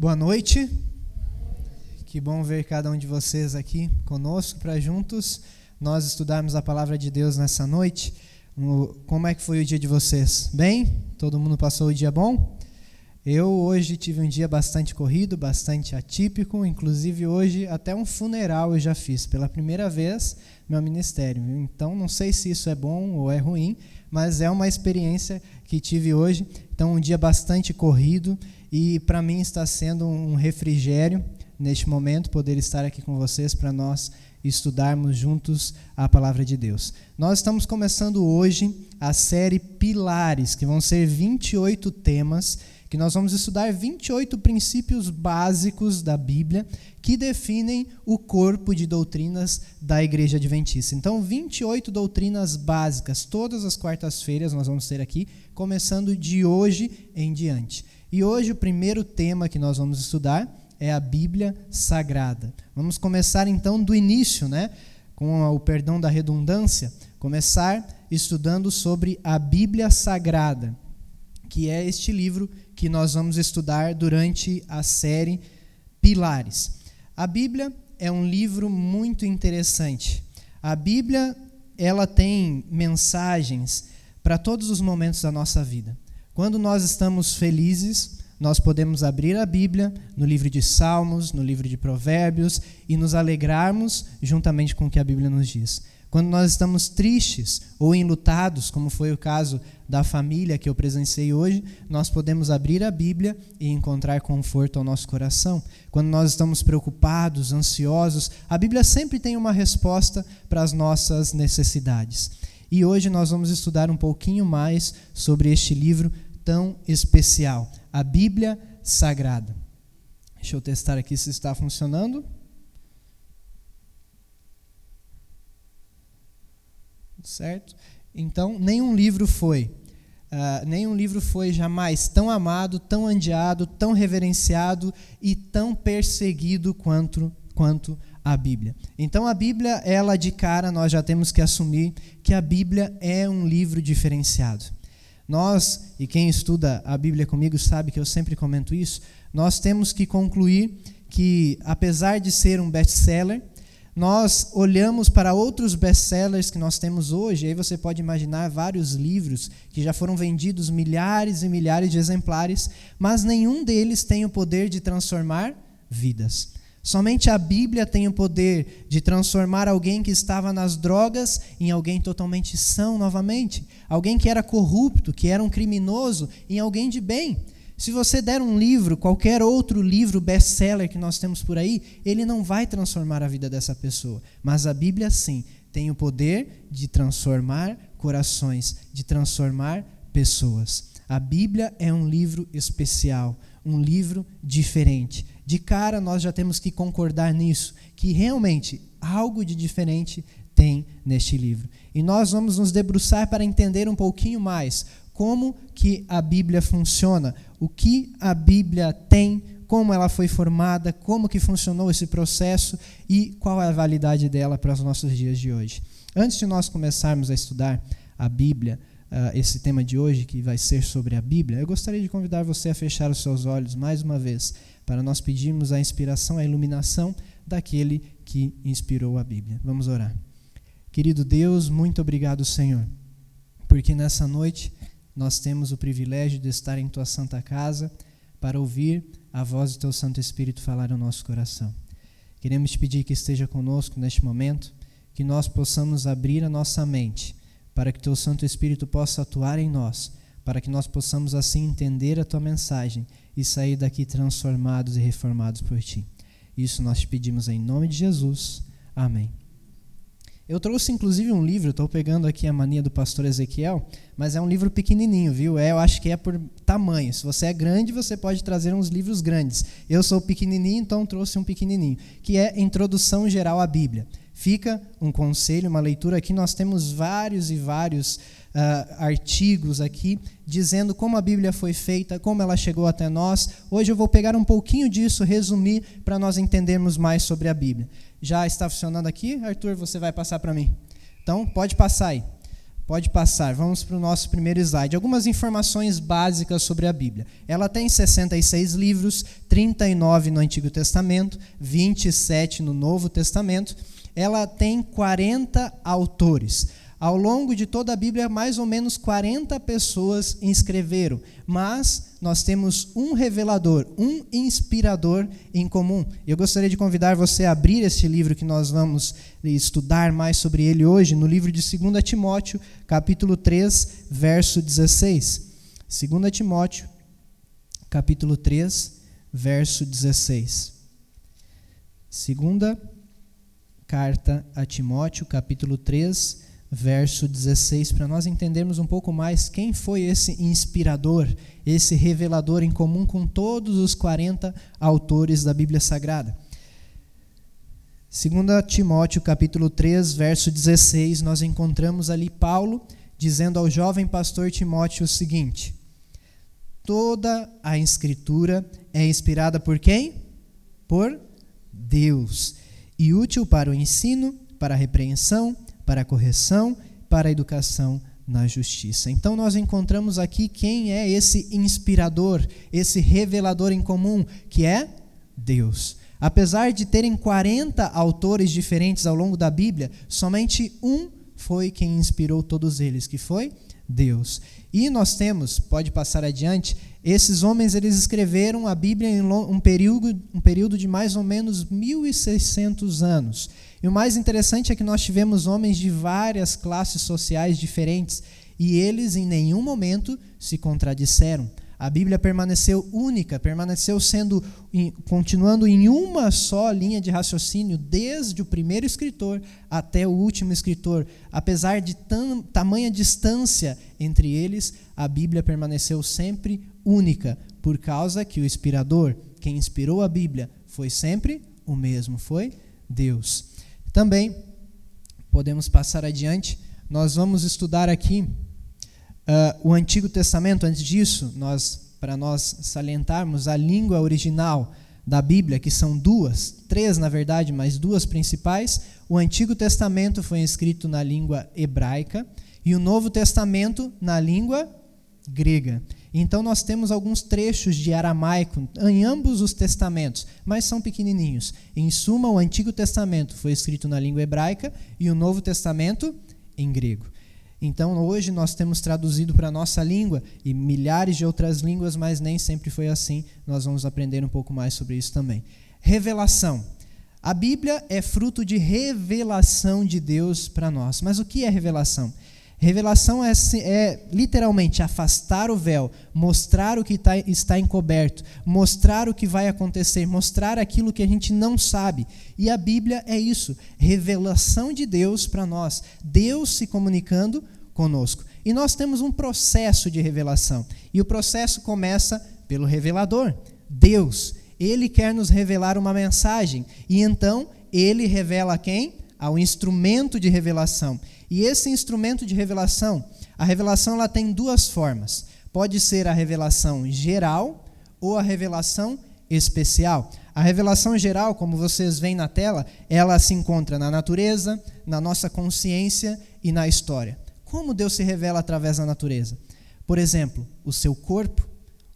Boa noite. Que bom ver cada um de vocês aqui conosco para juntos nós estudarmos a palavra de Deus nessa noite. Como é que foi o dia de vocês? Bem? Todo mundo passou o dia bom? Eu hoje tive um dia bastante corrido, bastante atípico, inclusive hoje até um funeral eu já fiz pela primeira vez no meu ministério. Então não sei se isso é bom ou é ruim, mas é uma experiência que tive hoje. Então um dia bastante corrido e para mim está sendo um refrigério neste momento poder estar aqui com vocês para nós estudarmos juntos a palavra de Deus. Nós estamos começando hoje a série Pilares, que vão ser 28 temas, que nós vamos estudar 28 princípios básicos da Bíblia que definem o corpo de doutrinas da Igreja Adventista. Então, 28 doutrinas básicas, todas as quartas-feiras nós vamos ter aqui, começando de hoje em diante. E hoje o primeiro tema que nós vamos estudar é a Bíblia Sagrada. Vamos começar então do início, com o perdão da redundância, começar estudando sobre a Bíblia Sagrada, que é este livro que nós vamos estudar durante a série Pilares. A Bíblia é um livro muito interessante. A Bíblia, ela tem mensagens para todos os momentos da nossa vida. Quando nós estamos felizes, nós podemos abrir a Bíblia no livro de Salmos, no livro de Provérbios e nos alegrarmos juntamente com o que a Bíblia nos diz. Quando nós estamos tristes ou enlutados, como foi o caso da família que eu presenciei hoje, nós podemos abrir a Bíblia e encontrar conforto ao nosso coração. Quando nós estamos preocupados, ansiosos, a Bíblia sempre tem uma resposta para as nossas necessidades. E hoje nós vamos estudar um pouquinho mais sobre este livro tão especial, a Bíblia Sagrada. Deixa eu testar aqui se está funcionando. Certo? Então, nenhum livro foi jamais tão amado, tão odiado, tão reverenciado e tão perseguido quanto a Bíblia. Então, a Bíblia, ela de cara, nós já temos que assumir que a Bíblia é um livro diferenciado. Nós, e quem estuda a Bíblia comigo sabe que eu sempre comento isso, nós temos que concluir que, apesar de ser um best-seller, nós olhamos para outros best-sellers que nós temos hoje, aí você pode imaginar vários livros que já foram vendidos milhares e milhares de exemplares, mas nenhum deles tem o poder de transformar vidas. Somente a Bíblia tem o poder de transformar alguém que estava nas drogas em alguém totalmente são novamente. Alguém que era corrupto, que era um criminoso, em alguém de bem. Se você der um livro, qualquer outro livro best-seller que nós temos por aí, ele não vai transformar a vida dessa pessoa. Mas a Bíblia, sim, tem o poder de transformar corações, de transformar pessoas. A Bíblia é um livro especial, um livro diferente. De cara, nós já temos que concordar nisso, que realmente algo de diferente tem neste livro. E nós vamos nos debruçar para entender um pouquinho mais como que a Bíblia funciona, o que a Bíblia tem, como ela foi formada, como que funcionou esse processo e qual é a validade dela para os nossos dias de hoje. Antes de nós começarmos a estudar a Bíblia, esse tema de hoje, que vai ser sobre a Bíblia, eu gostaria de convidar você a fechar os seus olhos mais uma vez, para nós pedirmos a inspiração, a iluminação daquele que inspirou a Bíblia. Vamos orar. Querido Deus, muito obrigado, Senhor, porque nessa noite nós temos o privilégio de estar em Tua Santa Casa para ouvir a voz do Teu Santo Espírito falar ao nosso coração. Queremos te pedir que esteja conosco neste momento, que nós possamos abrir a nossa mente para que Teu Santo Espírito possa atuar em nós, para que nós possamos assim entender a Tua mensagem e sair daqui transformados e reformados por Ti. Isso nós te pedimos em nome de Jesus. Amém. Eu trouxe inclusive um livro, estou pegando aqui a mania do pastor Ezequiel, mas é um livro pequenininho, viu? Eu acho que é por tamanho. Se você é grande, você pode trazer uns livros grandes. Eu sou pequenininho, então trouxe um pequenininho, que é Introdução Geral à Bíblia. Fica um conselho, uma leitura aqui. Nós temos vários artigos aqui dizendo como a Bíblia foi feita, como ela chegou até nós. Hoje eu vou pegar um pouquinho disso, resumir, para nós entendermos mais sobre a Bíblia. Já está funcionando aqui? Arthur, você vai passar para mim. Então, pode passar aí. Pode passar, vamos para o nosso primeiro slide. Algumas informações básicas sobre a Bíblia. Ela tem 66 livros, 39 no Antigo Testamento, 27 no Novo Testamento. Ela tem 40 autores. Ao longo de toda a Bíblia, mais ou menos 40 pessoas escreveram, mas nós temos um revelador, um inspirador em comum. Eu gostaria de convidar você a abrir este livro que nós vamos estudar mais sobre ele hoje, no livro de 2 Timóteo, capítulo 3, verso 16. 2 Timóteo, capítulo 3, verso 16. Segunda carta a Timóteo, capítulo 3, verso 16, para nós entendermos um pouco mais quem foi esse inspirador, esse revelador em comum com todos os 40 autores da Bíblia Sagrada. 2 Timóteo, capítulo 3, verso 16, nós encontramos ali Paulo dizendo ao jovem pastor Timóteo o seguinte: toda a Escritura é inspirada por quem? Por Deus, e útil para o ensino, para a repreensão, para a correção, para a educação na justiça. Então nós encontramos aqui quem é esse inspirador, esse revelador em comum, que é Deus. Apesar de terem 40 autores diferentes ao longo da Bíblia, somente um foi quem inspirou todos eles, que foi Deus. E nós temos, pode passar adiante, esses homens eles escreveram a Bíblia em um período de mais ou menos 1.600 anos. E o mais interessante é que nós tivemos homens de várias classes sociais diferentes e eles em nenhum momento se contradisseram. A Bíblia permaneceu única, continuando em uma só linha de raciocínio, desde o primeiro escritor até o último escritor. Apesar de tamanha distância entre eles, a Bíblia permaneceu sempre única, por causa que o inspirador, quem inspirou a Bíblia, foi sempre o mesmo, foi Deus. Também, podemos passar adiante, nós vamos estudar aqui o Antigo Testamento. Antes disso, para nós salientarmos a língua original da Bíblia, que são três na verdade, mas duas principais. O Antigo Testamento foi escrito na língua hebraica e o Novo Testamento na língua grega. Então nós temos alguns trechos de aramaico em ambos os testamentos, mas são pequenininhos. Em suma, o Antigo Testamento foi escrito na língua hebraica e o Novo Testamento em grego. Então hoje nós temos traduzido para a nossa língua e milhares de outras línguas, mas nem sempre foi assim. Nós vamos aprender um pouco mais sobre isso também. Revelação. A Bíblia é fruto de revelação de Deus para nós. Mas o que é revelação? Revelação é literalmente afastar o véu, mostrar o que está encoberto, mostrar o que vai acontecer, mostrar aquilo que a gente não sabe. E a Bíblia é isso, revelação de Deus para nós, Deus se comunicando conosco. E nós temos um processo de revelação, e o processo começa pelo revelador, Deus. Ele quer nos revelar uma mensagem, e então ele revela a quem? Ao instrumento de revelação. E esse instrumento de revelação, a revelação ela tem duas formas. Pode ser a revelação geral ou a revelação especial. A revelação geral, como vocês veem na tela, ela se encontra na natureza, na nossa consciência e na história. Como Deus se revela através da natureza? Por exemplo, o seu corpo.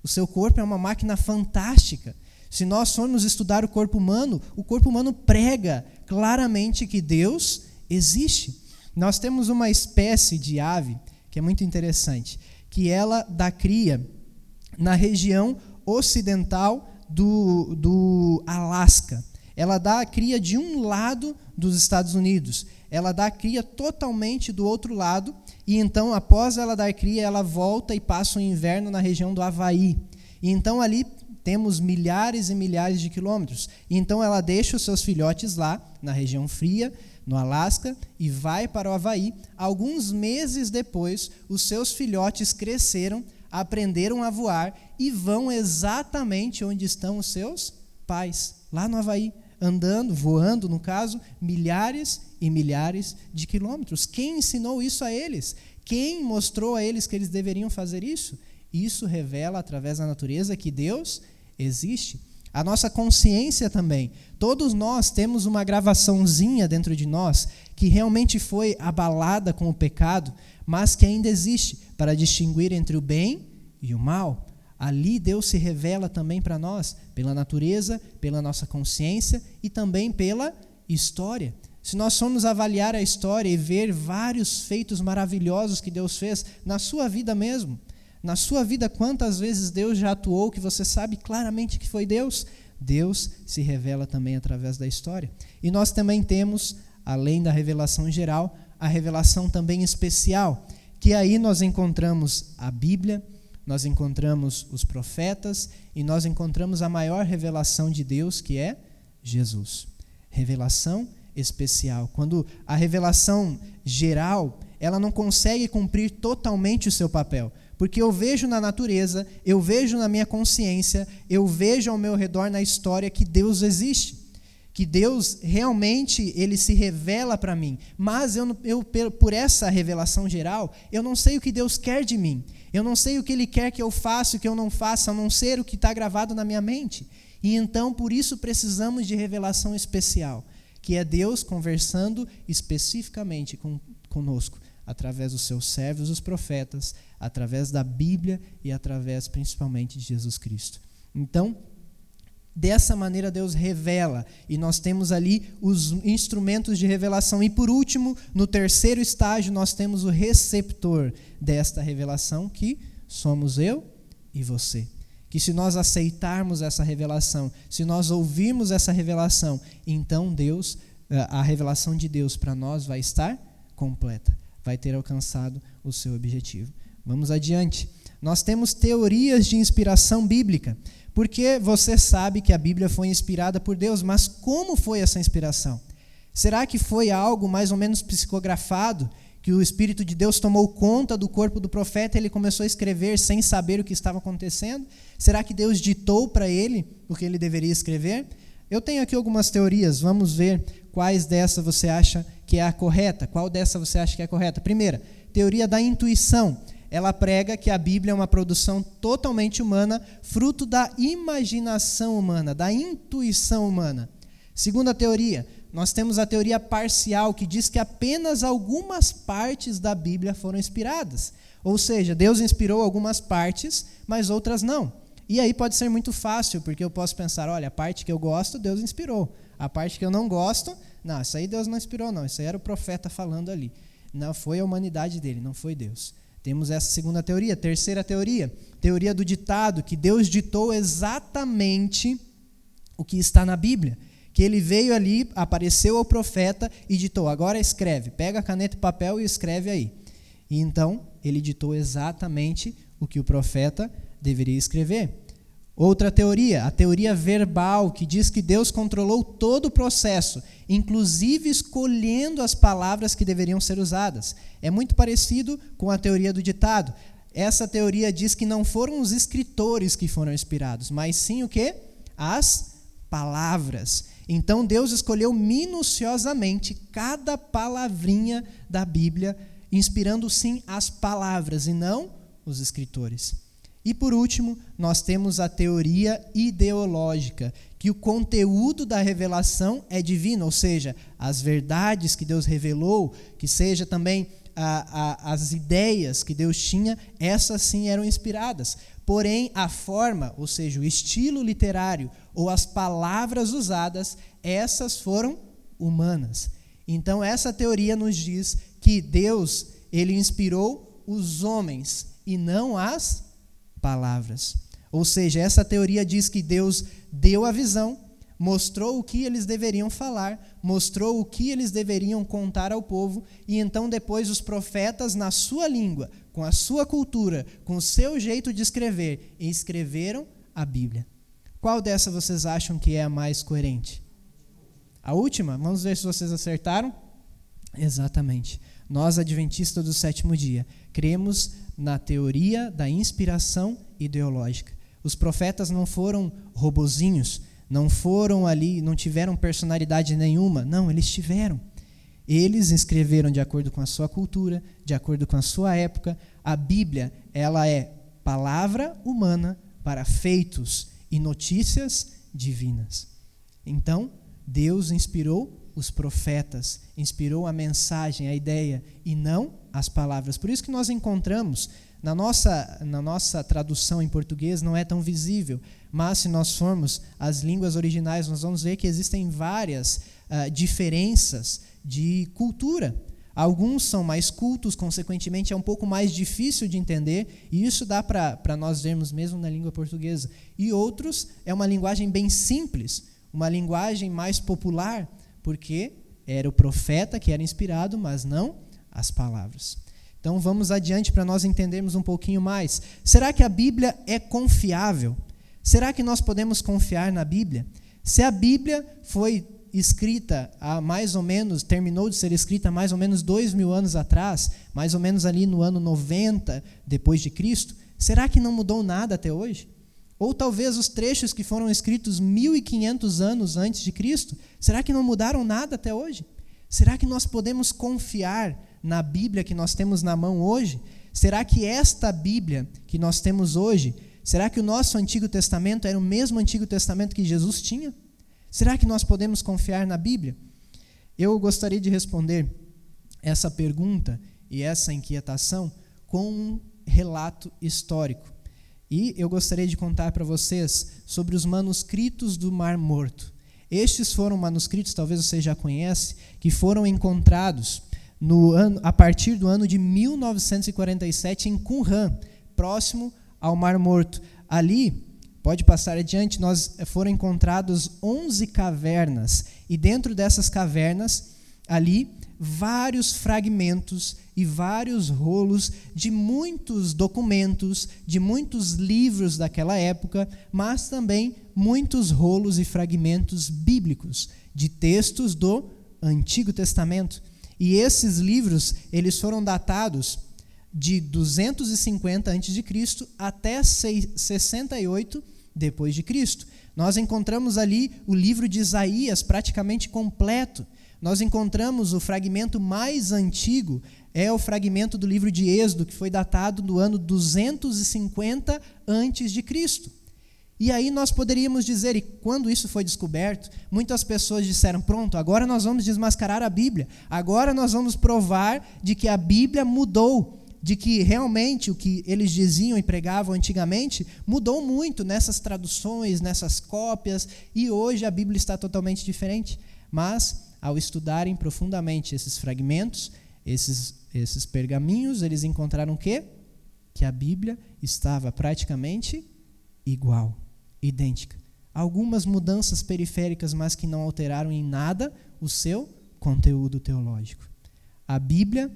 O seu corpo é uma máquina fantástica. Se nós formos estudar o corpo humano prega claramente que Deus existe. Nós temos uma espécie de ave que é muito interessante, que ela dá cria na região ocidental do Alasca. Ela dá cria de um lado dos Estados Unidos. Ela dá cria totalmente do outro lado e então, após ela dar cria, ela volta e passa o inverno na região do Havaí. E então ali temos milhares e milhares de quilômetros. E então ela deixa os seus filhotes lá, na região fria, no Alasca, e vai para o Havaí. Alguns meses depois, os seus filhotes cresceram, aprenderam a voar e vão exatamente onde estão os seus pais, lá no Havaí, andando, voando, no caso, milhares e milhares de quilômetros. Quem ensinou isso a eles? Quem mostrou a eles que eles deveriam fazer isso? Isso revela, através da natureza, que Deus existe. A nossa consciência também. Todos nós temos uma gravaçãozinha dentro de nós que realmente foi abalada com o pecado, mas que ainda existe para distinguir entre o bem e o mal. Ali Deus se revela também para nós, pela natureza, pela nossa consciência e também pela história. Se nós formos avaliar a história e ver vários feitos maravilhosos que Deus fez na sua vida mesmo, na sua vida, quantas vezes Deus já atuou que você sabe claramente que foi Deus? Deus se revela também através da história. E nós também temos, além da revelação geral, a revelação também especial, que aí nós encontramos a Bíblia, nós encontramos os profetas e nós encontramos a maior revelação de Deus, que é Jesus. Revelação especial. Quando a revelação geral, ela não consegue cumprir totalmente o seu papel, porque eu vejo na natureza, eu vejo na minha consciência, eu vejo ao meu redor na história que Deus existe, que Deus realmente ele se revela para mim, mas eu por essa revelação geral, eu não sei o que Deus quer de mim, eu não sei o que Ele quer que eu faça, o que eu não faça, a não ser o que está gravado na minha mente. E então, por isso, precisamos de revelação especial, que é Deus conversando especificamente conosco, através dos seus servos, os profetas, através da Bíblia e através principalmente de Jesus Cristo. Então, dessa maneira Deus revela, e nós temos ali os instrumentos de revelação. E por último, no terceiro estágio, nós temos o receptor desta revelação, que somos eu e você. Que se nós aceitarmos essa revelação, se nós ouvirmos essa revelação, então a revelação de Deus para nós vai estar completa, vai ter alcançado o seu objetivo. Vamos adiante. Nós temos teorias de inspiração bíblica, porque você sabe que a Bíblia foi inspirada por Deus, mas como foi essa inspiração? Será que foi algo mais ou menos psicografado, que o Espírito de Deus tomou conta do corpo do profeta e ele começou a escrever sem saber o que estava acontecendo? Será que Deus ditou para ele o que ele deveria escrever? Eu tenho aqui algumas teorias, vamos ver quais dessas você acha que é a correta. Qual dessa você acha que é a correta? Primeira, teoria da intuição. Ela prega que a Bíblia é uma produção totalmente humana, fruto da imaginação humana, da intuição humana. Segunda teoria, nós temos a teoria parcial, que diz que apenas algumas partes da Bíblia foram inspiradas. Ou seja, Deus inspirou algumas partes, mas outras não. E aí pode ser muito fácil, porque eu posso pensar, olha, a parte que eu gosto, Deus inspirou. A parte que eu não gosto, não, isso aí Deus não inspirou não, isso aí era o profeta falando ali. Não foi a humanidade dele, não foi Deus. Temos essa segunda teoria. Terceira teoria, teoria do ditado, que Deus ditou exatamente o que está na Bíblia. Que ele veio ali, apareceu ao profeta e ditou, agora escreve, pega a caneta e papel e escreve aí. E então, ele ditou exatamente o que o profeta deveria escrever. Outra teoria, a teoria verbal, que diz que Deus controlou todo o processo, inclusive escolhendo as palavras que deveriam ser usadas. É muito parecido com a teoria do ditado. Essa teoria diz que não foram os escritores que foram inspirados, mas sim o quê? As palavras. Então Deus escolheu minuciosamente cada palavrinha da Bíblia, inspirando sim as palavras e não os escritores. E por último, nós temos a teoria ideológica, que o conteúdo da revelação é divino, ou seja, as verdades que Deus revelou, que seja também as ideias que Deus tinha, essas sim eram inspiradas. Porém, a forma, ou seja, o estilo literário ou as palavras usadas, essas foram humanas. Então, essa teoria nos diz que Deus, ele inspirou os homens e não as palavras. Ou seja, essa teoria diz que Deus deu a visão, mostrou o que eles deveriam falar, mostrou o que eles deveriam contar ao povo, e então depois os profetas, na sua língua, com a sua cultura, com o seu jeito de escrever, escreveram a Bíblia. Qual dessa vocês acham que é a mais coerente? A última? Vamos ver se vocês acertaram? Exatamente. Nós, adventistas do sétimo dia, cremos na teoria da inspiração ideológica. Os profetas não foram robozinhos, não foram ali, não tiveram personalidade nenhuma. Não, eles tiveram. Eles escreveram de acordo com a sua cultura, de acordo com a sua época. A Bíblia, ela é palavra humana para feitos e notícias divinas. Então, Deus inspirou os profetas, inspirou a mensagem, a ideia, e não as palavras. Por isso que nós encontramos, na nossa tradução em português não é tão visível, mas se nós formos às línguas originais, nós vamos ver que existem várias diferenças de cultura. Alguns são mais cultos, consequentemente é um pouco mais difícil de entender, e isso dá para nós vermos mesmo na língua portuguesa. E outros é uma linguagem bem simples, uma linguagem mais popular, porque era o profeta que era inspirado, mas não as palavras. Então vamos adiante para nós entendermos um pouquinho mais. Será que a Bíblia é confiável? Será que nós podemos confiar na Bíblia? Se a Bíblia foi escrita há mais ou menos, terminou de ser escrita há mais ou menos 2000 anos atrás, mais ou menos ali no ano 90 depois de Cristo, será que não mudou nada até hoje? Ou talvez os trechos que foram escritos 1500 anos antes de Cristo, será que não mudaram nada até hoje? Será que nós podemos confiar na Bíblia que nós temos na mão hoje? Será que esta Bíblia que nós temos hoje, será que o nosso Antigo Testamento era o mesmo Antigo Testamento que Jesus tinha? Será que nós podemos confiar na Bíblia? Eu gostaria de responder essa pergunta e essa inquietação com um relato histórico. E eu gostaria de contar para vocês sobre os manuscritos do Mar Morto. Estes foram manuscritos, talvez você já conhece, que foram encontrados a partir do ano de 1947 em Qumran, próximo ao Mar Morto. Ali, pode passar adiante, foram encontrados 11 cavernas, e dentro dessas cavernas, ali, vários fragmentos e vários rolos de muitos documentos, de muitos livros daquela época, mas também muitos rolos e fragmentos bíblicos, de textos do Antigo Testamento. E esses livros, eles foram datados de 250 a.C. até 68 depois de Cristo. Nós encontramos ali o livro de Isaías praticamente completo. Nós encontramos o fragmento mais antigo, é o fragmento do livro de Êxodo, que foi datado do ano 250 a.C. E aí nós poderíamos dizer, e quando isso foi descoberto, muitas pessoas disseram, pronto, agora nós vamos desmascarar a Bíblia, agora nós vamos provar de que a Bíblia mudou, de que realmente o que eles diziam e pregavam antigamente mudou muito nessas traduções, nessas cópias, e hoje a Bíblia está totalmente diferente. Mas, ao estudarem profundamente esses fragmentos, esses pergaminhos, eles encontraram o quê? Que a Bíblia estava praticamente igual, idêntica. Algumas mudanças periféricas, mas que não alteraram em nada o seu conteúdo teológico. A Bíblia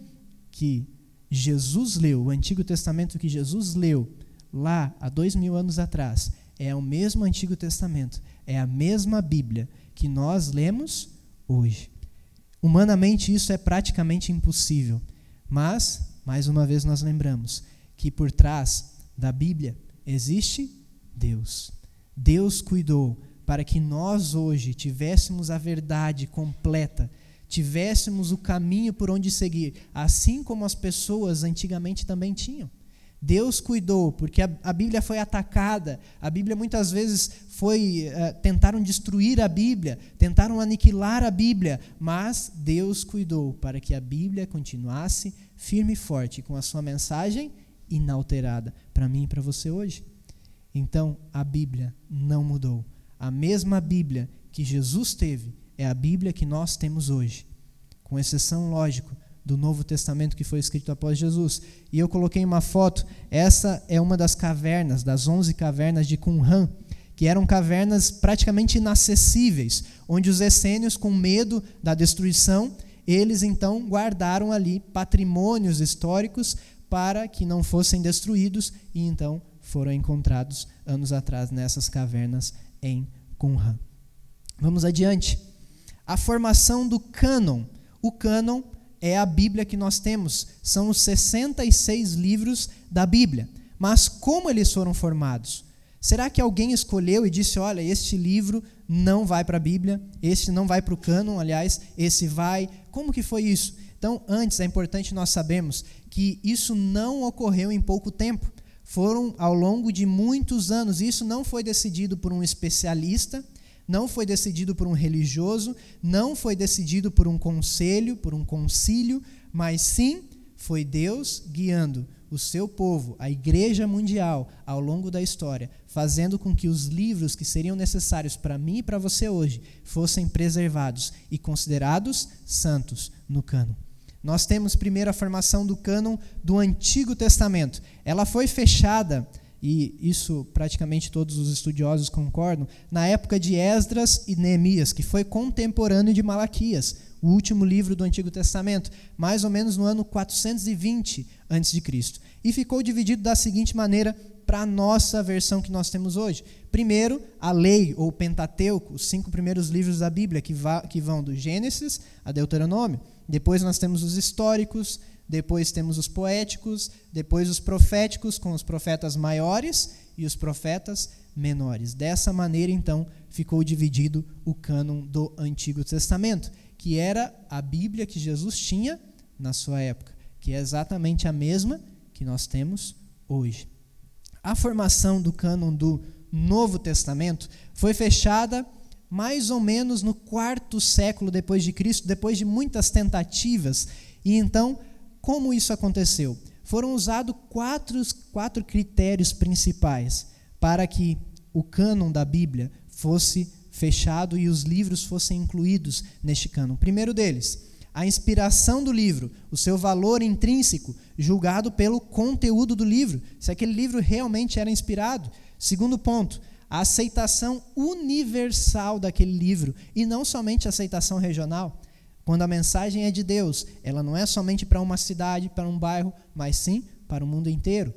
que Jesus leu, o Antigo Testamento que Jesus leu lá há 2000 anos atrás, é o mesmo Antigo Testamento, é a mesma Bíblia que nós lemos hoje. Humanamente isso é praticamente impossível, mas, mais uma vez nós lembramos que por trás da Bíblia existe Deus. Deus cuidou para que nós hoje tivéssemos a verdade completa, tivéssemos o caminho por onde seguir, assim como as pessoas antigamente também tinham. Deus cuidou, porque a Bíblia foi atacada, a Bíblia muitas vezes tentaram destruir a Bíblia, tentaram aniquilar a Bíblia, mas Deus cuidou para que a Bíblia continuasse firme e forte, com a sua mensagem inalterada, para mim e para você hoje. Então, a Bíblia não mudou. A mesma Bíblia que Jesus teve é a Bíblia que nós temos hoje, com exceção, lógico, do Novo Testamento que foi escrito após Jesus. E eu coloquei uma foto, essa é uma das cavernas, das 11 cavernas de Qumran, que eram cavernas praticamente inacessíveis, onde os essênios, com medo da destruição, eles então guardaram ali patrimônios históricos para que não fossem destruídos, e então foram encontrados anos atrás nessas cavernas em Qumran. Vamos adiante. A formação do cânon. O cânon é a Bíblia que nós temos, são os 66 livros da Bíblia. Mas como eles foram formados? Será que alguém escolheu e disse, olha, este livro não vai para a Bíblia, este não vai para o cânon, aliás, esse vai? Como que foi isso? Então, antes, é importante nós sabermos que isso não ocorreu em pouco tempo. Foram ao longo de muitos anos. Isso não foi decidido por um especialista, não foi decidido por um religioso, não foi decidido por um conselho, por um concílio, mas sim foi Deus guiando o seu povo, a igreja mundial, ao longo da história, fazendo com que os livros que seriam necessários para mim e para você hoje fossem preservados e considerados santos no cânon. Nós temos primeiro a formação do cânon do Antigo Testamento. Ela foi fechada, e isso praticamente todos os estudiosos concordam, na época de Esdras e Neemias, que foi contemporâneo de Malaquias, o último livro do Antigo Testamento, mais ou menos no ano 420 a.C. E ficou dividido da seguinte maneira para a nossa versão que nós temos hoje. Primeiro, a lei, ou Pentateuco, os 5 primeiros livros da Bíblia, que vão do Gênesis a Deuteronômio. Depois nós temos os históricos, depois temos os poéticos, depois os proféticos, com os profetas maiores e os profetas menores. Dessa maneira, então, ficou dividido o cânon do Antigo Testamento, que era a Bíblia que Jesus tinha na sua época, que é exatamente a mesma que nós temos hoje. A formação do cânon do Novo Testamento foi fechada mais ou menos no 4º século depois de Cristo, depois de muitas tentativas. E então, como isso aconteceu? Foram usados quatro critérios principais para que o cânon da Bíblia fosse fechado e os livros fossem incluídos neste cânon. O primeiro deles, a inspiração do livro, o seu valor intrínseco, julgado pelo conteúdo do livro, se aquele livro realmente era inspirado. Segundo ponto, a aceitação universal daquele livro, e não somente a aceitação regional. Quando a mensagem é de Deus, ela não é somente para uma cidade, para um bairro, mas sim para o mundo inteiro.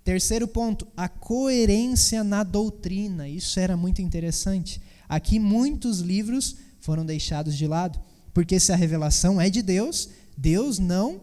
Terceiro ponto, a coerência na doutrina. Isso era muito interessante. Aqui muitos livros foram deixados de lado, porque se a revelação é de Deus, Deus não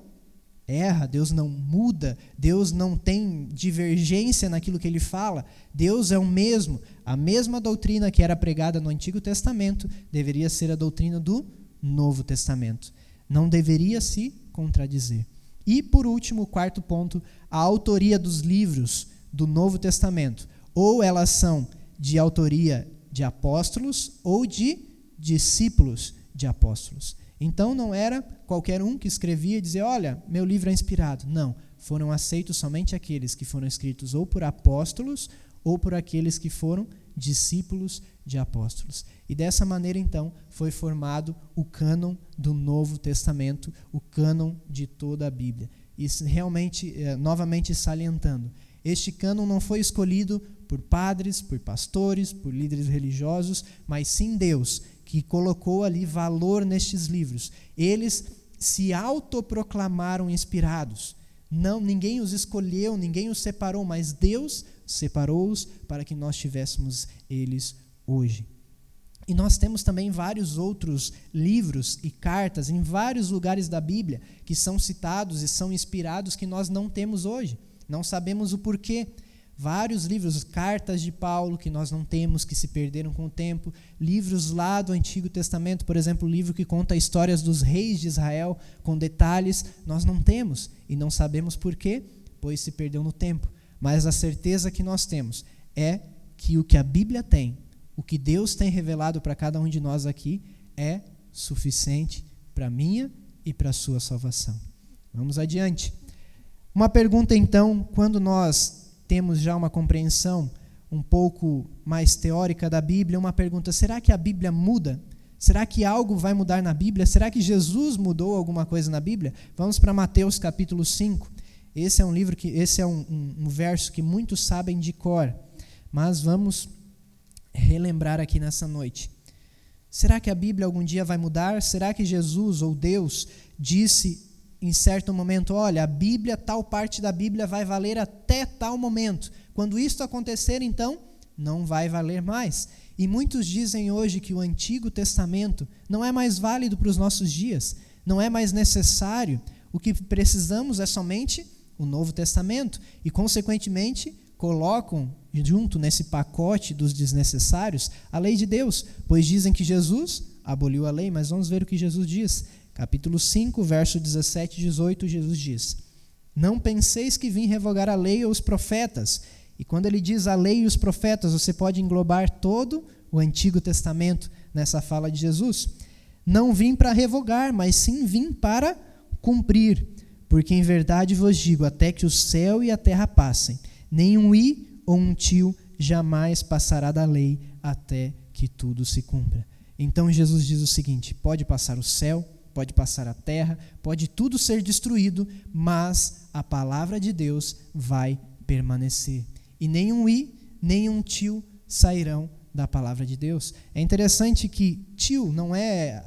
erra, Deus não muda, Deus não tem divergência naquilo que Ele fala. Deus é o mesmo. A mesma doutrina que era pregada no Antigo Testamento deveria ser a doutrina do Novo Testamento. Não deveria se contradizer. E, por último, o 4º ponto, a autoria dos livros do Novo Testamento. Ou elas são de autoria de apóstolos ou de discípulos de apóstolos. Então, não era qualquer um que escrevia e dizia, olha, meu livro é inspirado. Não, foram aceitos somente aqueles que foram escritos ou por apóstolos ou por aqueles que foram discípulos de apóstolos. E dessa maneira, então, foi formado o cânon do Novo Testamento, o cânon de toda a Bíblia. E realmente, novamente salientando, este cânon não foi escolhido por padres, por pastores, por líderes religiosos, mas sim Deus, que colocou ali valor nestes livros. Eles se autoproclamaram inspirados. Não, ninguém os escolheu, ninguém os separou, mas Deus separou-os para que nós tivéssemos eles hoje. E nós temos também vários outros livros e cartas em vários lugares da Bíblia que são citados e são inspirados que nós não temos hoje. Não sabemos o porquê. Vários livros, cartas de Paulo que nós não temos, que se perderam com o tempo, livros lá do Antigo Testamento, por exemplo, o livro que conta histórias dos reis de Israel, com detalhes, nós não temos e não sabemos por quê, pois se perdeu no tempo. Mas a certeza que nós temos é que o que a Bíblia tem, o que Deus tem revelado para cada um de nós aqui, é suficiente para a minha e para a sua salvação. Vamos adiante. Uma pergunta então, quando nós temos já uma compreensão um pouco mais teórica da Bíblia, uma pergunta, será que a Bíblia muda? Será que algo vai mudar na Bíblia? Será que Jesus mudou alguma coisa na Bíblia? Vamos para Mateus capítulo 5. Esse é um verso que muitos sabem de cor, mas vamos relembrar aqui nessa noite. Será que a Bíblia algum dia vai mudar? Será que Jesus ou Deus disse em certo momento, olha, a Bíblia, tal parte da Bíblia vai valer até tal momento. Quando isso acontecer, então, não vai valer mais. E muitos dizem hoje que o Antigo Testamento não é mais válido para os nossos dias, não é mais necessário. O que precisamos é somente o Novo Testamento. E, consequentemente, colocam junto nesse pacote dos desnecessários a lei de Deus, pois dizem que Jesus aboliu a lei, mas vamos ver o que Jesus diz. Capítulo 5, verso 17 e 18, Jesus diz, não penseis que vim revogar a lei ou os profetas. E quando ele diz a lei e os profetas, você pode englobar todo o Antigo Testamento nessa fala de Jesus. Não vim para revogar, mas sim vim para cumprir. Porque em verdade vos digo, até que o céu e a terra passem, nem um i ou um tio jamais passará da lei até que tudo se cumpra. Então Jesus diz o seguinte: pode passar o céu, pode passar a terra, pode tudo ser destruído, mas a palavra de Deus vai permanecer. E nem um i, nem um tio sairão da palavra de Deus. É interessante que o tio não é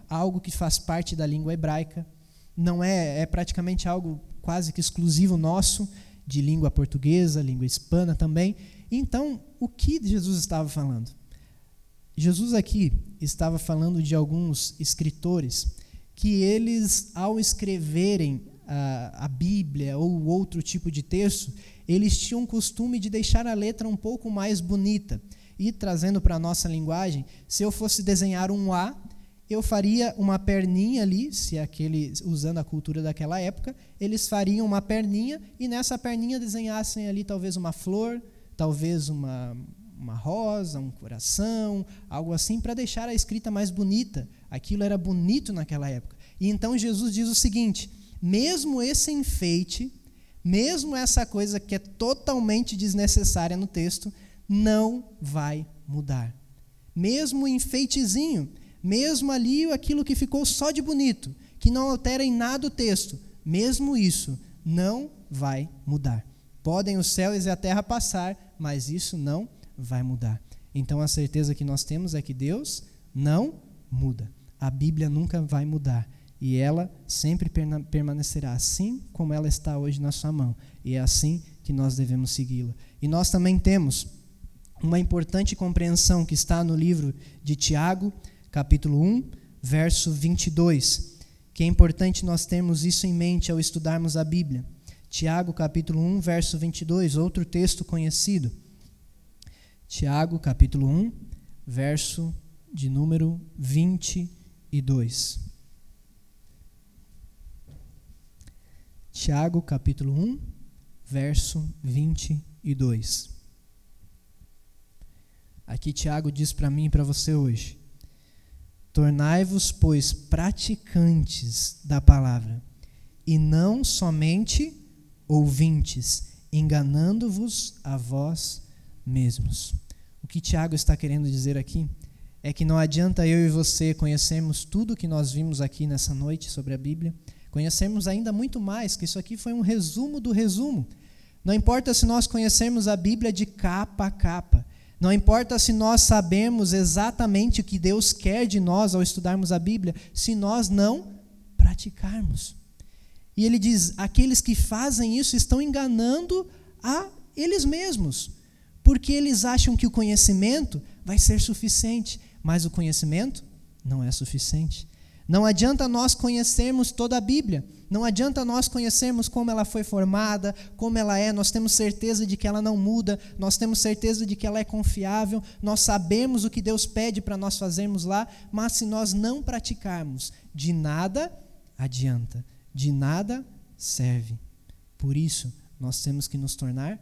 algo que faz parte da língua hebraica, não é praticamente algo quase que exclusivo nosso, de língua portuguesa, língua hispana também. Então, o que Jesus estava falando? Jesus aqui estava falando de alguns escritores que eles, ao escreverem a Bíblia ou outro tipo de texto, eles tinham o costume de deixar a letra um pouco mais bonita. E trazendo para a nossa linguagem, se eu fosse desenhar um A, eu faria uma perninha ali, usando a cultura daquela época, eles fariam uma perninha e nessa perninha desenhassem ali talvez uma flor, talvez uma rosa, um coração, algo assim, para deixar a escrita mais bonita. Aquilo era bonito naquela época. E então Jesus diz o seguinte: mesmo esse enfeite, mesmo essa coisa que é totalmente desnecessária no texto, não vai mudar. Mesmo o enfeitezinho, mesmo ali aquilo que ficou só de bonito, que não altera em nada o texto, mesmo isso não vai mudar. Podem os céus e a terra passar, mas isso não vai mudar. Então a certeza que nós temos é que Deus não muda. A Bíblia nunca vai mudar. E ela sempre permanecerá assim como ela está hoje na sua mão. E é assim que nós devemos segui-la. E nós também temos uma importante compreensão que está no livro de Tiago, capítulo 1, verso 22, que é importante nós termos isso em mente ao estudarmos a Bíblia. Tiago, capítulo 1, verso 22, outro texto conhecido. Tiago, capítulo 1, verso de número 22. Tiago, capítulo 1, verso 22. Aqui Tiago diz para mim e para você hoje: tornai-vos, pois, praticantes da palavra, e não somente ouvintes, enganando-vos a vós mesmos. O que Tiago está querendo dizer aqui é que não adianta eu e você conhecermos tudo o que nós vimos aqui nessa noite sobre a Bíblia, conhecermos ainda muito mais, que isso aqui foi um resumo do resumo. Não importa se nós conhecermos a Bíblia de capa a capa, não importa se nós sabemos exatamente o que Deus quer de nós ao estudarmos a Bíblia, se nós não praticarmos. E ele diz: aqueles que fazem isso estão enganando a eles mesmos, porque eles acham que o conhecimento vai ser suficiente, mas o conhecimento não é suficiente. Não adianta nós conhecermos toda a Bíblia, não adianta nós conhecermos como ela foi formada, como ela é, nós temos certeza de que ela não muda, nós temos certeza de que ela é confiável, nós sabemos o que Deus pede para nós fazermos lá, mas se nós não praticarmos, de nada adianta, de nada serve. Por isso, nós temos que nos tornar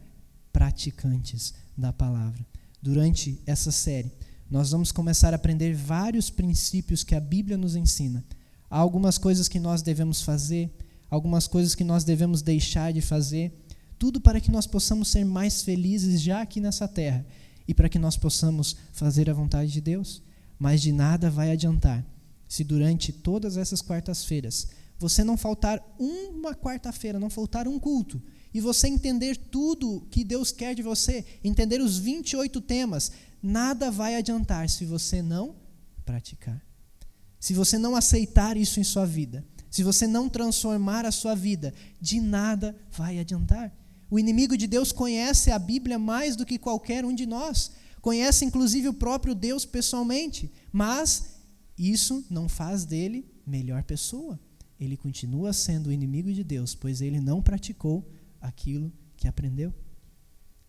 praticantes da palavra. Durante essa série, nós vamos começar a aprender vários princípios que a Bíblia nos ensina. Há algumas coisas que nós devemos fazer, algumas coisas que nós devemos deixar de fazer, tudo para que nós possamos ser mais felizes já aqui nessa terra e para que nós possamos fazer a vontade de Deus. Mas de nada vai adiantar se durante todas essas quartas-feiras você não faltar uma quarta-feira, não faltar um culto, e você entender tudo que Deus quer de você, entender os 28 temas, nada vai adiantar se você não praticar. Se você não aceitar isso em sua vida, se você não transformar a sua vida, de nada vai adiantar. O inimigo de Deus conhece a Bíblia mais do que qualquer um de nós, conhece inclusive o próprio Deus pessoalmente, mas isso não faz dele melhor pessoa. Ele continua sendo o inimigo de Deus, pois ele não praticou aquilo que aprendeu.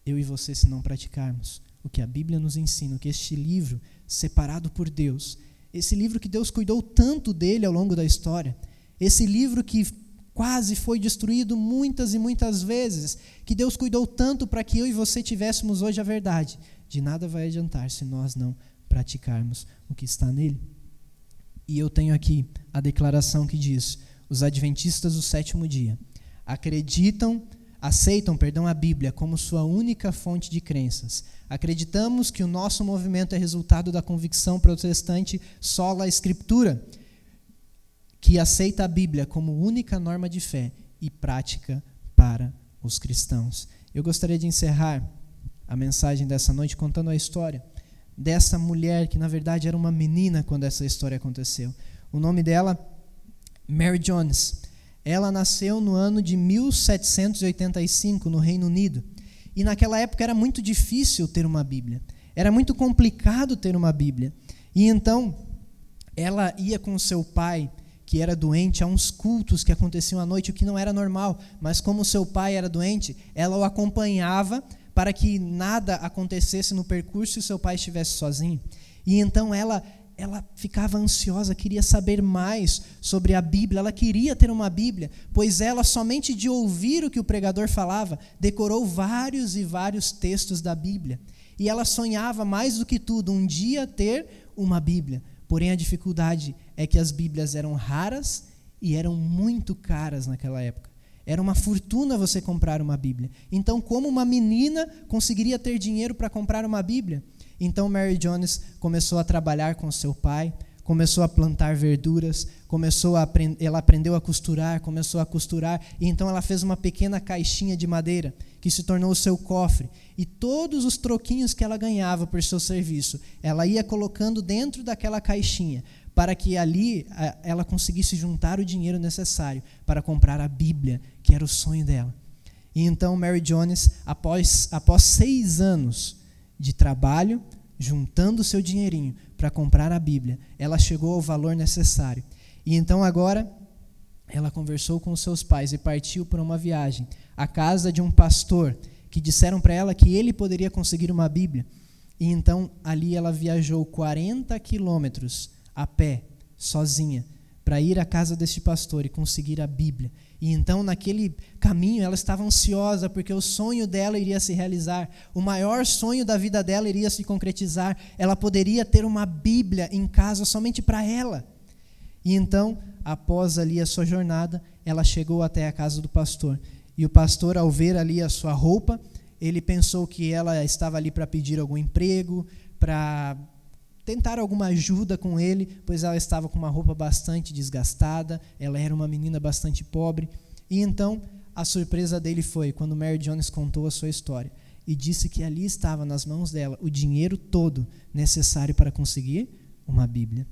Eu e você, se não praticarmos o que a Bíblia nos ensina, o que este livro separado por Deus, esse livro que Deus cuidou tanto dele ao longo da história, esse livro que quase foi destruído muitas e muitas vezes, que Deus cuidou tanto para que eu e você tivéssemos hoje a verdade. De nada vai adiantar se nós não praticarmos o que está nele. E eu tenho aqui a declaração que diz: os adventistas do sétimo dia aceitam a Bíblia como sua única fonte de crenças. Acreditamos que o nosso movimento é resultado da convicção protestante sola Escritura, que aceita a Bíblia como única norma de fé e prática para os cristãos. Eu gostaria de encerrar a mensagem dessa noite contando a história dessa mulher que, na verdade, era uma menina quando essa história aconteceu. O nome dela, Mary Jones. Ela nasceu no ano de 1785, no Reino Unido. E naquela época era muito difícil ter uma Bíblia. Era muito complicado ter uma Bíblia. E então, ela ia com seu pai, que era doente, a uns cultos que aconteciam à noite, o que não era normal. Mas como seu pai era doente, ela o acompanhava para que nada acontecesse no percurso e seu pai estivesse sozinho. E então ela ficava ansiosa, queria saber mais sobre a Bíblia, ela queria ter uma Bíblia, pois ela, somente de ouvir o que o pregador falava, decorou vários e vários textos da Bíblia. E ela sonhava, mais do que tudo, um dia ter uma Bíblia. Porém, a dificuldade é que as Bíblias eram raras e eram muito caras naquela época. Era uma fortuna você comprar uma Bíblia. Então, como uma menina conseguiria ter dinheiro para comprar uma Bíblia? Então, Mary Jones começou a trabalhar com seu pai, começou a plantar verduras, ela aprendeu a costurar, começou a costurar, e então ela fez uma pequena caixinha de madeira, que se tornou o seu cofre. E todos os troquinhos que ela ganhava por seu serviço, ela ia colocando dentro daquela caixinha, para que ali ela conseguisse juntar o dinheiro necessário para comprar a Bíblia, que era o sonho dela. E então Mary Jones, após 6 anos de trabalho, juntando o seu dinheirinho para comprar a Bíblia, ela chegou ao valor necessário. E então agora, ela conversou com os seus pais e partiu para uma viagem à casa de um pastor, que disseram para ela que ele poderia conseguir uma Bíblia. E então ali ela viajou 40 quilômetros a pé, sozinha, para ir à casa deste pastor e conseguir a Bíblia. E então, naquele caminho, ela estava ansiosa, porque o sonho dela iria se realizar, o maior sonho da vida dela iria se concretizar, ela poderia ter uma Bíblia em casa somente para ela. E então, após ali a sua jornada, ela chegou até a casa do pastor. E o pastor, ao ver ali a sua roupa, ele pensou que ela estava ali para pedir algum emprego, para tentar alguma ajuda com ele, pois ela estava com uma roupa bastante desgastada, ela era uma menina bastante pobre. E então, a surpresa dele foi quando Mary Jones contou a sua história e disse que ali estava nas mãos dela o dinheiro todo necessário para conseguir uma Bíblia.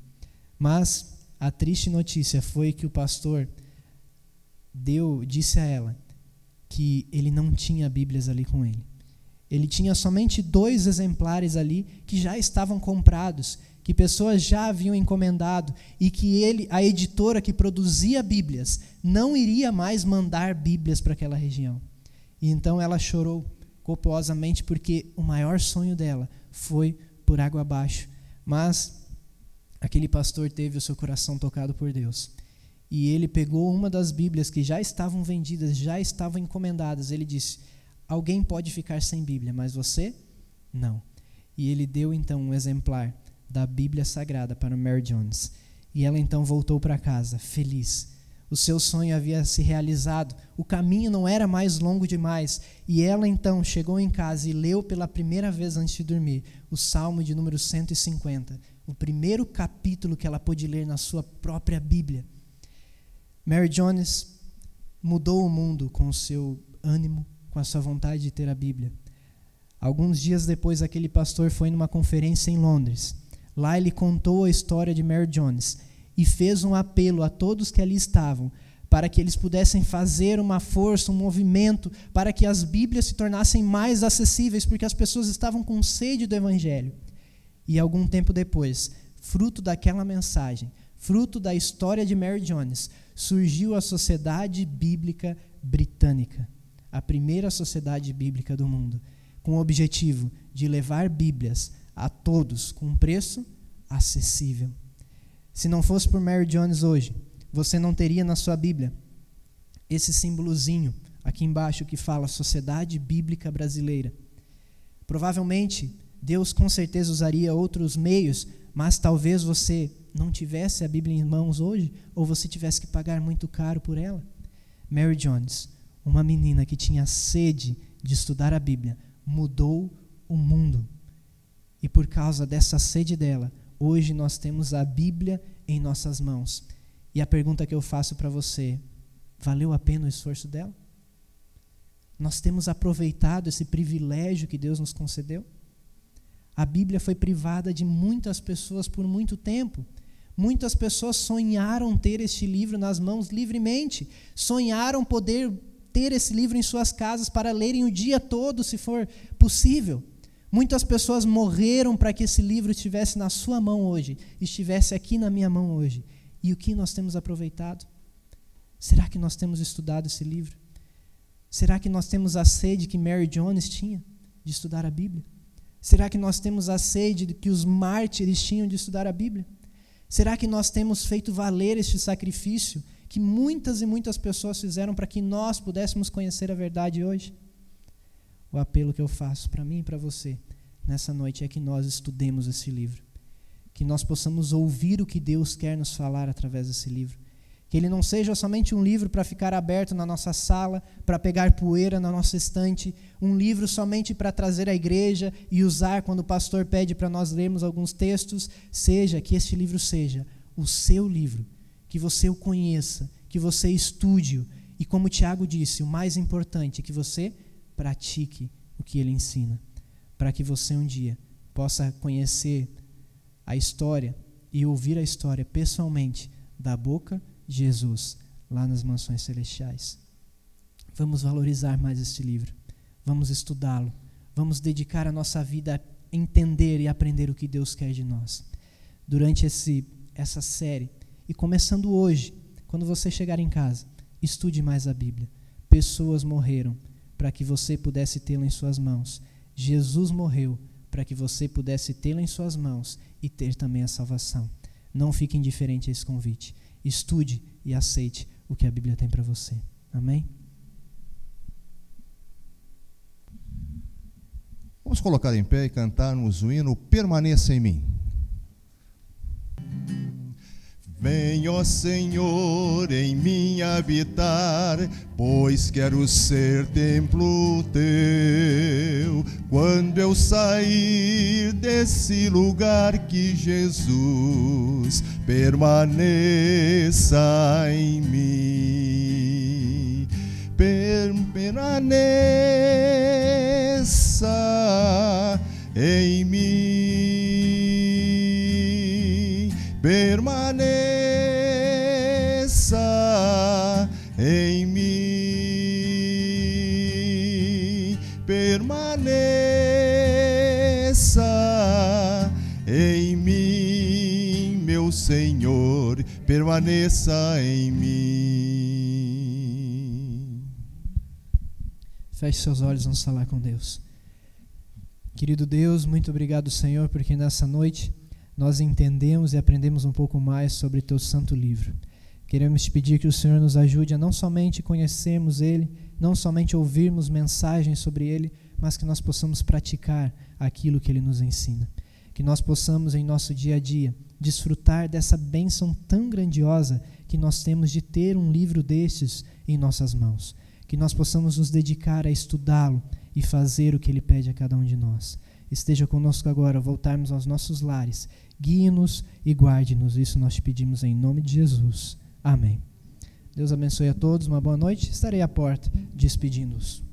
Mas a triste notícia foi que o pastor disse a ela que ele não tinha Bíblias ali com ele. Ele tinha somente 2 exemplares ali que já estavam comprados, que pessoas já haviam encomendado, e que a editora que produzia Bíblias, não iria mais mandar Bíblias para aquela região. E então ela chorou copiosamente, porque o maior sonho dela foi por água abaixo. Mas aquele pastor teve o seu coração tocado por Deus. E ele pegou uma das Bíblias que já estavam vendidas, já estavam encomendadas. Ele disse: alguém pode ficar sem Bíblia, mas você, não. E ele deu então um exemplar da Bíblia Sagrada para Mary Jones. E ela então voltou para casa, feliz. O seu sonho havia se realizado, o caminho não era mais longo demais. E ela então chegou em casa e leu pela primeira vez antes de dormir o Salmo de número 150, o primeiro capítulo que ela pôde ler na sua própria Bíblia. Mary Jones mudou o mundo com o seu ânimo, com a sua vontade de ter a Bíblia. Alguns dias depois, aquele pastor foi numa conferência em Londres. Lá ele contou a história de Mary Jones e fez um apelo a todos que ali estavam para que eles pudessem fazer uma força, um movimento para que as Bíblias se tornassem mais acessíveis, porque as pessoas estavam com sede do Evangelho. E algum tempo depois, fruto daquela mensagem, fruto da história de Mary Jones, surgiu a Sociedade Bíblica Britânica, a primeira sociedade bíblica do mundo, com o objetivo de levar Bíblias a todos com um preço acessível. Se não fosse por Mary Jones hoje, você não teria na sua Bíblia esse símbolozinho aqui embaixo que fala Sociedade Bíblica Brasileira. Provavelmente, Deus com certeza usaria outros meios, mas talvez você não tivesse a Bíblia em mãos hoje, ou você tivesse que pagar muito caro por ela. Mary Jones, uma menina que tinha sede de estudar a Bíblia, mudou o mundo. E por causa dessa sede dela, hoje nós temos a Bíblia em nossas mãos. E a pergunta que eu faço para você, valeu a pena o esforço dela? Nós temos aproveitado esse privilégio que Deus nos concedeu? A Bíblia foi privada de muitas pessoas por muito tempo. Muitas pessoas sonharam ter este livro nas mãos livremente. Sonharam poder ter esse livro em suas casas para lerem o dia todo, se for possível. Muitas pessoas morreram para que esse livro estivesse na sua mão hoje, estivesse aqui na minha mão hoje. E o que nós temos aproveitado? Será que nós temos estudado esse livro? Será que nós temos a sede que Mary Jones tinha de estudar a Bíblia? Será que nós temos a sede que os mártires tinham de estudar a Bíblia? Será que nós temos feito valer este sacrifício que muitas e muitas pessoas fizeram para que nós pudéssemos conhecer a verdade hoje? O apelo que eu faço para mim e para você nessa noite é que nós estudemos esse livro, que nós possamos ouvir o que Deus quer nos falar através desse livro, que ele não seja somente um livro para ficar aberto na nossa sala, para pegar poeira na nossa estante, um livro somente para trazer à igreja e usar quando o pastor pede para nós lermos alguns textos. Que este livro seja o seu livro, que você o conheça, que você estude-o e, como Tiago disse, o mais importante, que você pratique o que ele ensina, para que você um dia possa conhecer a história e ouvir a história pessoalmente da boca de Jesus, lá nas mansões celestiais. Vamos valorizar mais este livro, vamos estudá-lo, vamos dedicar a nossa vida a entender e aprender o que Deus quer de nós. Durante essa série, e começando hoje, quando você chegar em casa, estude mais a Bíblia. Pessoas morreram para que você pudesse tê-la em suas mãos. Jesus morreu para que você pudesse tê-la em suas mãos e ter também a salvação. Não fique indiferente a esse convite. Estude e aceite o que a Bíblia tem para você. Amém? Vamos colocar em pé e cantarmos o hino Permaneça em Mim. Vem, ó Senhor, em mim habitar, pois quero ser templo teu. Quando eu sair desse lugar, que Jesus permaneça em mim. Permaneça em mim. Permaneça em mim, permaneça em mim, meu Senhor, permaneça em mim. Feche seus olhos, vamos falar com Deus. Querido Deus, muito obrigado, Senhor, porque nessa noite nós entendemos e aprendemos um pouco mais sobre Teu santo livro. Queremos te pedir que o Senhor nos ajude a não somente conhecermos Ele, não somente ouvirmos mensagens sobre Ele, mas que nós possamos praticar aquilo que Ele nos ensina. Que nós possamos, em nosso dia a dia, desfrutar dessa bênção tão grandiosa que nós temos de ter um livro destes em nossas mãos. Que nós possamos nos dedicar a estudá-lo e fazer o que Ele pede a cada um de nós. Esteja conosco agora, voltarmos aos nossos lares. Guie-nos e guarde-nos. Isso nós te pedimos em nome de Jesus. Amém. Deus abençoe a todos, uma boa noite. Estarei à porta despedindo-os.